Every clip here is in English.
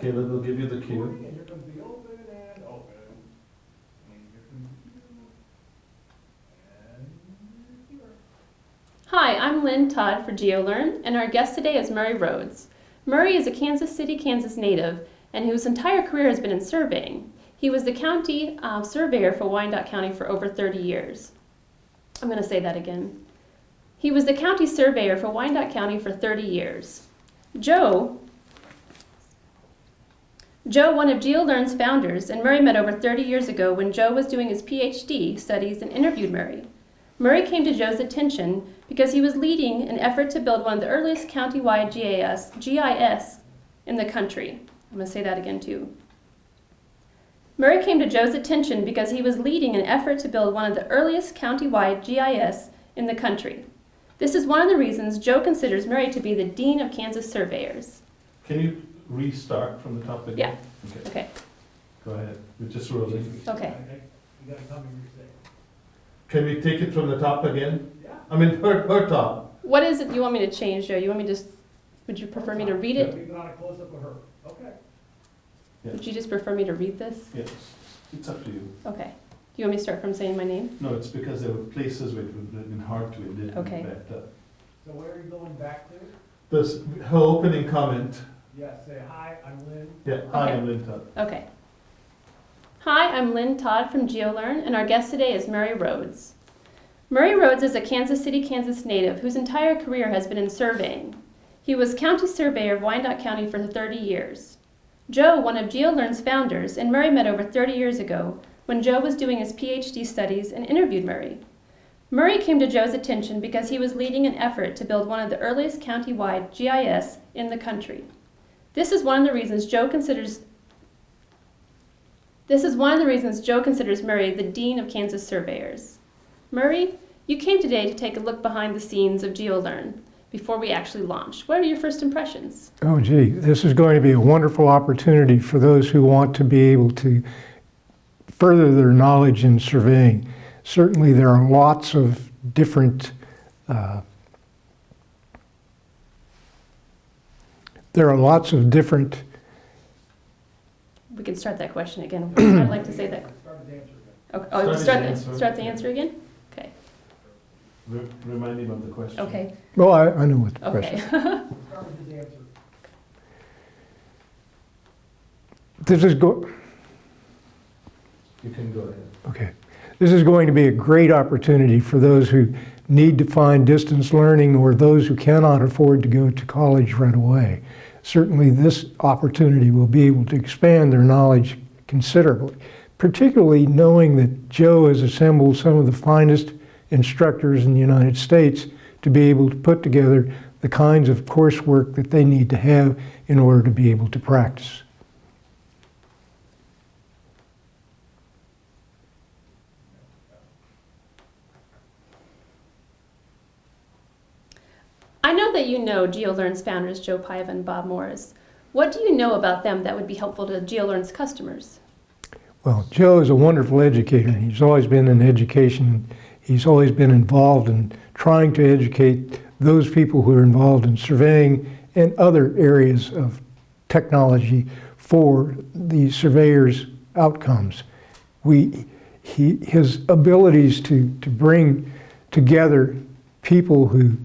Caleb will give you the cue. And here comes the open and open. And here comes the cue. And here. Hi, I'm Lynn Todd for Geolearn, and our guest today is Murray Rhodes. Murray is a Kansas City, Kansas native, and whose entire career has been in surveying. He was the county surveyor for Wyandotte County for over 30 years. I'm going to say that again. He was the county surveyor for Wyandotte County for 30 years. Joe, one of Geolearn's founders, and Murray met over 30 years ago when Joe was doing his PhD studies and interviewed Murray. Murray came to Joe's attention because he was leading an effort to build one of the earliest countywide GIS in the country. I'm going to say that again too. Murray came to Joe's attention because he was leading an effort to build one of the earliest countywide GIS in the country. This is one of the reasons Joe considers Murray to be the Dean of Kansas Surveyors. Can you restart from the top again? Yeah. Okay. Okay. Go ahead. We're just rolling. Okay. You gotta tell me what you're saying. Can we take it from the top again? Yeah. I mean, her top. What is it you want me to change, Joe? You want me to just, would you prefer me to read it? We got a close up of her. Okay. Yeah. Would you just prefer me to read this? Yes. It's up to you. Okay. Do you want me to start from saying my name? No, it's because there were places where it would have been hard to edit. Okay. So where are you going back to? There's her opening comment. Yes, say hi, I'm Lynn. Yeah, hi, Okay. I'm Lynn Todd. Okay. Hi, I'm Lynn Todd from Geolearn, and our guest today is Murray Rhodes. Murray Rhodes is a Kansas City, Kansas native whose entire career has been in surveying. He was county surveyor of Wyandotte County for 30 years. Joe, one of Geolearn's founders, and Murray met over 30 years ago when Joe was doing his PhD studies and interviewed Murray. Murray came to Joe's attention because he was leading an effort to build one of the earliest countywide GIS in the country. This is one of the reasons Joe considers Murray the Dean of Kansas Surveyors. Murray, you came today to take a look behind the scenes of Geolearn before we actually launched. What are your first impressions? Oh, gee, this is going to be a wonderful opportunity for those who want to be able to further their knowledge in surveying. Certainly there are lots of different We can start that question again. I'd like to say that. Start the answer again. Okay. Oh, start the answer again? Okay. Remind him of the question. Okay. well, I know what the question. Okay. Start with his answer. This is You can go ahead. okay. This is going to be a great opportunity for those who need to find distance learning or those who cannot afford to go to college right away. Certainly this opportunity will be able to expand their knowledge considerably, particularly knowing that Joe has assembled some of the finest instructors in the United States to be able to put together the kinds of coursework that they need to have in order to be able to practice. I know that you know Geolearn's founders, Joe Paiva and Bob Morris. What do you know about them that would be helpful to Geolearn's customers? Well, Joe is a wonderful educator. He's always been in education. He's always been involved in trying to educate those people who are involved in surveying and other areas of technology for the surveyor's outcomes. His abilities to bring together people who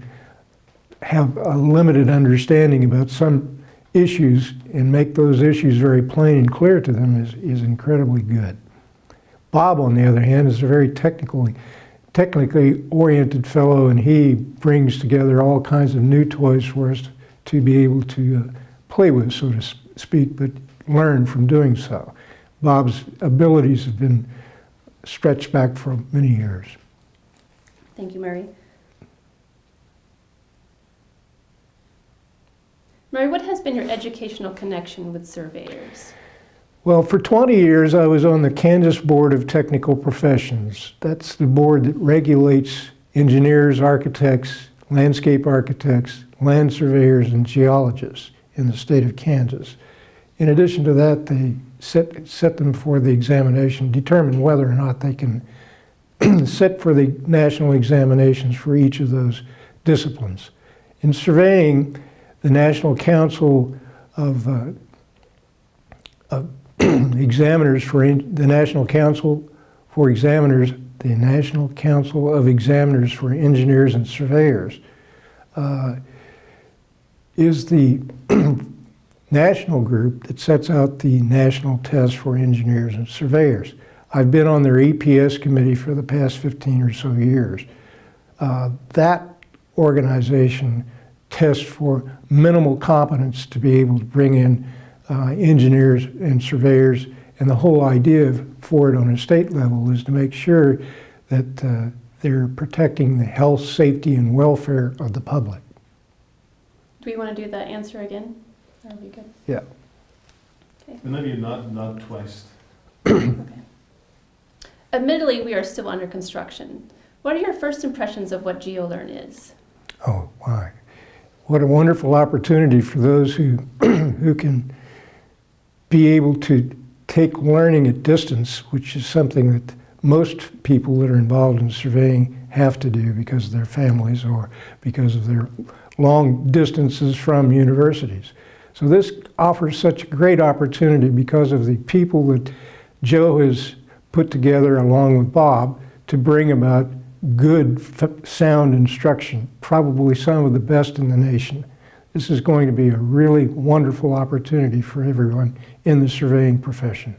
have a limited understanding about some issues and make those issues very plain and clear to them is incredibly good. Bob, on the other hand, is a very technically oriented fellow, and he brings together all kinds of new toys for us to be able to play with, so to speak, but learn from doing so. Bob's abilities have been stretched back for many years. Thank you, Murray. Murray, what has been your educational connection with surveyors? Well, for 20 years, I was on the Kansas Board of Technical Professions. That's the board that regulates engineers, architects, landscape architects, land surveyors, and geologists in the state of Kansas. In addition to that, they set them for the examination, determine whether or not they can sit for the national examinations for each of those disciplines. In surveying, the National Council of examiners for the National Council for Examiners, the National Council of Examiners for Engineers and Surveyors, is the national group that sets out the national test for engineers and surveyors. I've been on their EPS committee for the past 15 or so years. That organization tests for minimal competence to be able to bring in engineers and surveyors, and the whole idea for it on a state level is to make sure that they're protecting the health, safety, and welfare of the public. Do we want to do that answer again? Are we good? Yeah. Okay. And then you nod twice. Okay. Admittedly, we are still under construction. What are your first impressions of what Geolearn is? Oh, my. What a wonderful opportunity for those who, who can be able to take learning at distance, which is something that most people that are involved in surveying have to do because of their families or because of their long distances from universities. So this offers such a great opportunity because of the people that Joe has put together along with Bob to bring about good, sound instruction, probably some of the best in the nation. This is going to be a really wonderful opportunity for everyone in the surveying profession.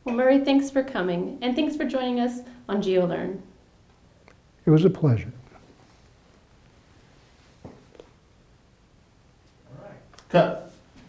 Well, Murray, thanks for coming, and thanks for joining us on Geolearn. It was a pleasure. All right. Cut.